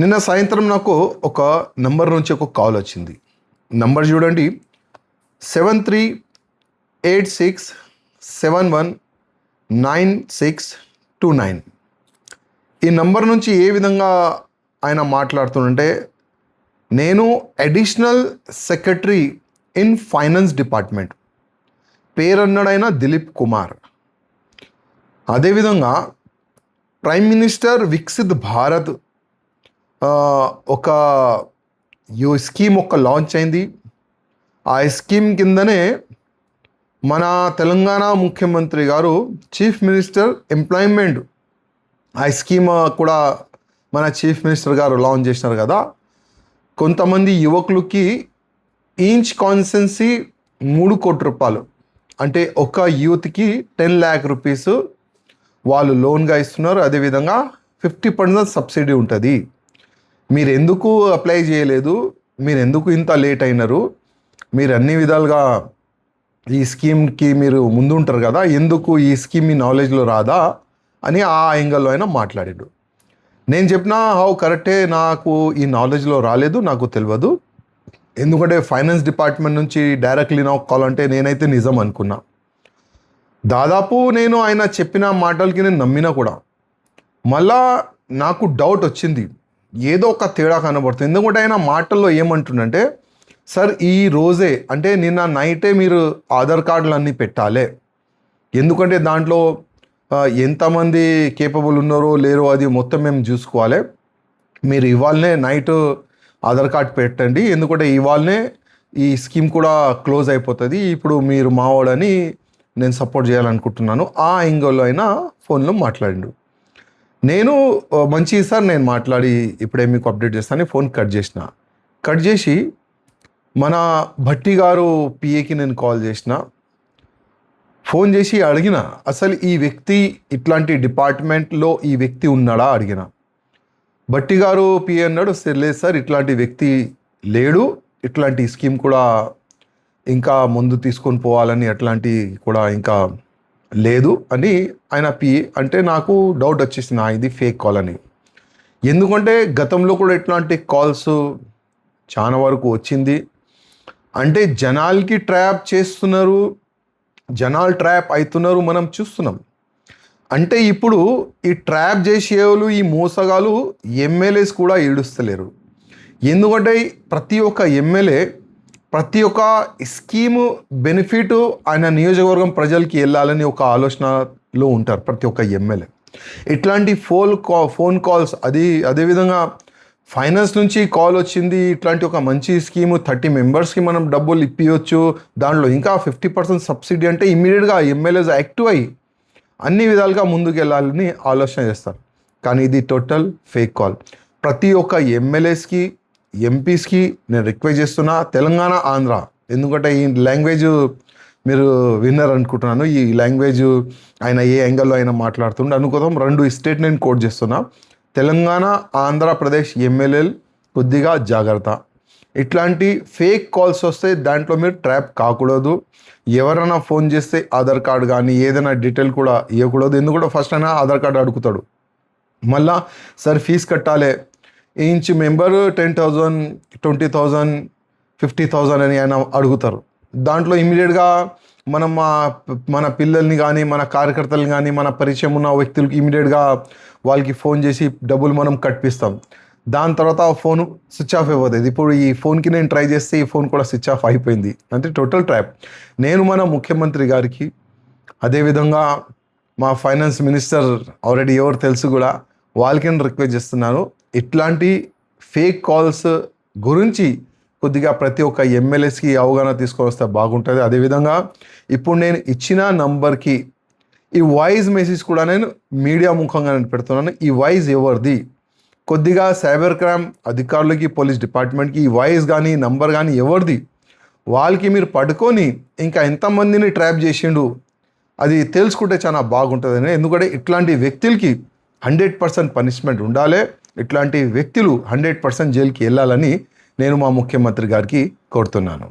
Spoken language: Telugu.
నిన్న సాయంత్రం నాకు ఒక నంబర్ నుంచి ఒక కాల్ వచ్చింది. నంబర్ చూడండి, 7386719629. ఈ నంబర్ నుంచి ఏ విధంగా ఆయన మాట్లాడుతుంటే, నేను additional secretary in finance department, పేరన్నాడైన దిలీప్ కుమార్. అదేవిధంగా ప్రైమ్ మినిస్టర్ వికసిత్ భారత్ ఒక స్కీమ్ లాంచ్ అయింది. ఆ స్కీమ్ కిందనే మన తెలంగాణ ముఖ్యమంత్రి గారు చీఫ్ మినిస్టర్ ఎంప్లాయ్మెంట్ ఆ స్కీమ్ కూడా మన చీఫ్ మినిస్టర్ గారు లాంచ్ చేసినారు కదా. కొంతమంది యువకులకి ఈచ్ కాన్స్టెన్సీ 3 కోట్ల రూపాయలు, అంటే ఒక యూత్కి 10 lakh rupees వాళ్ళు లోన్గా ఇస్తున్నారు. అదేవిధంగా 50% సబ్సిడీ ఉంటుంది. మీరు ఎందుకు అప్లై చేయలేదు, మీరు ఎందుకు ఇంత లేట్ అయినారు, మీరు అన్ని విధాలుగా ఈ స్కీమ్కి మీరు ముందు ఉంటారు కదా, ఎందుకు ఈ స్కీమ్ మీ నాలెడ్జ్లో రాదా అని ఆ యాంగిల్లో అయినా మాట్లాడాడు. నేను చెప్పిన కరెక్టే, నాకు ఈ నాలెడ్జ్లో రాలేదు, నాకు తెలియదు. ఎందుకంటే ఫైనాన్స్ డిపార్ట్మెంట్ నుంచి డైరెక్ట్లీ నాకు కాల్ అంటే నేనైతే నిజం అనుకున్నా. దాదాపు నేను ఆయన చెప్పిన మాటలకి నేను నమ్మినా కూడా. మళ్ళా నాకు డౌట్ వచ్చింది, ఏదో ఒక తేడా కనబడుతుంది. ఎందుకంటే ఆయన మాటల్లో ఏమంటుండంటే, సార్ ఈ రోజే అంటే నిన్న నైటే మీరు ఆధార్ కార్డులు అన్నీ పెట్టాలి, ఎందుకంటే దాంట్లో ఎంతమంది కేపబుల్ ఉన్నారో లేరో అది మొత్తం మేము చూసుకోవాలి. మీరు ఇవాళనే నైట్ ఆధార్ కార్డ్ పెట్టండి, ఎందుకంటే ఇవాళనే ఈ స్కీమ్ కూడా క్లోజ్ అయిపోతుంది. ఇప్పుడు మీరు మావాడని నేను సపోర్ట్ చేయాలనుకుంటున్నాను. ఆ యాంగిల్లో అయినా ఫోన్లో మాట్లాడిండు. నేను మంచి సార్, నేను మాట్లాడి ఇప్పుడే మీకు అప్డేట్ చేస్తాను, ఫోన్ కట్ చేసి మన భట్టి గారు పిఏకి నేను కాల్ చేసిన, ఫోన్ చేసి అడిగిన, అసలు ఈ వ్యక్తి ఇట్లాంటి డిపార్ట్మెంట్లో ఈ వ్యక్తి ఉన్నాడా అడిగిన. భట్టి గారు పిఏ అన్నాడు, లేదు సార్ ఇట్లాంటి వ్యక్తి లేడు, ఇట్లాంటి స్కీమ్ కూడా ఇంకా ముందు తీసుకొని పోవాలని అట్లాంటి కూడా ఇంకా లేదు అని ఆయన పిఏ అంటే నాకు డౌట్ వచ్చేసింది, ఇది ఫేక్ కాల్ అని. ఎందుకంటే గతంలో కూడా ఇట్లాంటి కాల్స్ చాలా వరకు వచ్చింది. అంటే జనాలకి ట్రాప్ చేస్తున్నారు, జనాలు ట్రాప్ అవుతున్నారు, మనం చూస్తున్నాం. అంటే ఇప్పుడు ఈ ట్రాప్ చేసేవాళ్ళు, ఈ మోసగాళ్ళు ఎమ్మెల్యేస్ కూడా ఏడుస్తలేరు. ఎందుకంటే ప్రతి ఒక్క ఎమ్మెల్యే ప్రతి ఒక్క స్కీము బెనిఫిట్ ఆయన నియోజకవర్గం ప్రజలకి వెళ్ళాలని ఒక ఆలోచనలో ఉంటారు ప్రతి ఒక్క ఎమ్మెల్యే. ఇట్లాంటి ఫోన్ కాల్స్ అదేవిధంగా ఫైనాన్స్ నుంచి కాల్ వచ్చింది, ఇట్లాంటి ఒక మంచి స్కీము 30 మెంబర్స్కి మనం డబ్బులు ఇప్పించవచ్చు, దాంట్లో ఇంకా 50% సబ్సిడీ అంటే ఇమ్మీడియట్గా ఎమ్మెల్యేస్ యాక్టివ్ అయ్యి అన్ని విధాలుగా ముందుకు వెళ్ళాలని ఆలోచన చేస్తారు. కానీ ఇది టోటల్ ఫేక్ కాల్. ప్రతి ఒక్క ఎమ్మెల్యేస్కి ఎంపీస్కి నేను రిక్వెస్ట్ చేస్తున్నా, తెలంగాణ ఆంధ్ర, ఎందుకంటే ఈ లాంగ్వేజ్ మీరు విన్నర్ అనుకుంటున్నాను. ఈ లాంగ్వేజ్ ఆయన ఏ యాంగిల్లో అయినా మాట్లాడుతుండే అనుకోదాం. 2 స్టేట్ నేను కోట్ చేస్తున్నా. తెలంగాణ ఆంధ్రప్రదేశ్ ఎమ్మెల్యేలు కొద్దిగా జాగ్రత్త. ఇట్లాంటి ఫేక్ కాల్స్ వస్తే దాంట్లో మీరు ట్రాప్ కాకూడదు. ఎవరైనా ఫోన్ చేస్తే ఆధార్ కార్డు కానీ ఏదైనా డీటెయిల్ కూడా ఇవ్వకూడదు. ఎందుకంటే ఫస్ట్ అయినా ఆధార్ కార్డు అడుగుతాడు, మళ్ళా సార్ ఫీజు కట్టాలి, ఈచ్ మెంబర్ 10,000 20,000 50,000 అని ఆయన అడుగుతారు. దాంట్లో ఇమీడియట్గా మనం మన పిల్లల్ని కానీ మన కార్యకర్తలు కానీ మన పరిచయం ఉన్న వ్యక్తులకి ఇమీడియట్గా వాళ్ళకి ఫోన్ చేసి డబ్బులు మనం కట్టిస్తాం. దాని తర్వాత ఆ ఫోన్ స్విచ్ ఆఫ్ అయిపోతుంది. ఇప్పుడు ఈ ఫోన్కి నేను ట్రై చేస్తే ఈ ఫోన్ కూడా స్విచ్ ఆఫ్ అయిపోయింది, అంటే టోటల్ ట్రాప్. నేను మన ముఖ్యమంత్రి గారికి, అదేవిధంగా మా ఫైనాన్స్ మినిస్టర్ ఆల్రెడీ ఎవరు తెలుసు కూడా, వాళ్ళకి నేను రిక్వెస్ట్ చేస్తున్నాను, ఇట్లాంటి ఫేక్ కాల్స్ గురించి కొద్దిగా ప్రతి ఒక్క ఎమ్మెల్యేస్కి అవగాహన తీసుకొని వస్తే బాగుంటుంది. అదేవిధంగా ఇప్పుడు నేను ఇచ్చిన నంబర్కి ఈ వాయిస్ మెసేజ్ కూడా నేను మీడియా ముఖంగా నేను పెడుతున్నాను. ఈ వాయిస్ ఎవరిది, కొద్దిగా సైబర్ క్రైమ్ అధికారులకి, పోలీస్ డిపార్ట్మెంట్కి ఈ వాయిస్ కానీ నంబర్ కానీ ఎవరిది, వాళ్ళకి మీరు పట్టుకొని ఇంకా ఎంతమందిని ట్రాప్ చేసిండు అది తెలుసుకుంటే చాలా బాగుంటుందని. ఎందుకంటే ఇట్లాంటి వ్యక్తులకి 100% పనిష్మెంట్ ఉండాలి. ఇట్లాంటి వ్యక్తులు 100% జైలుకి వెళ్ళాలని నేను మా ముఖ్యమంత్రి గారికి కోరుతున్నాను.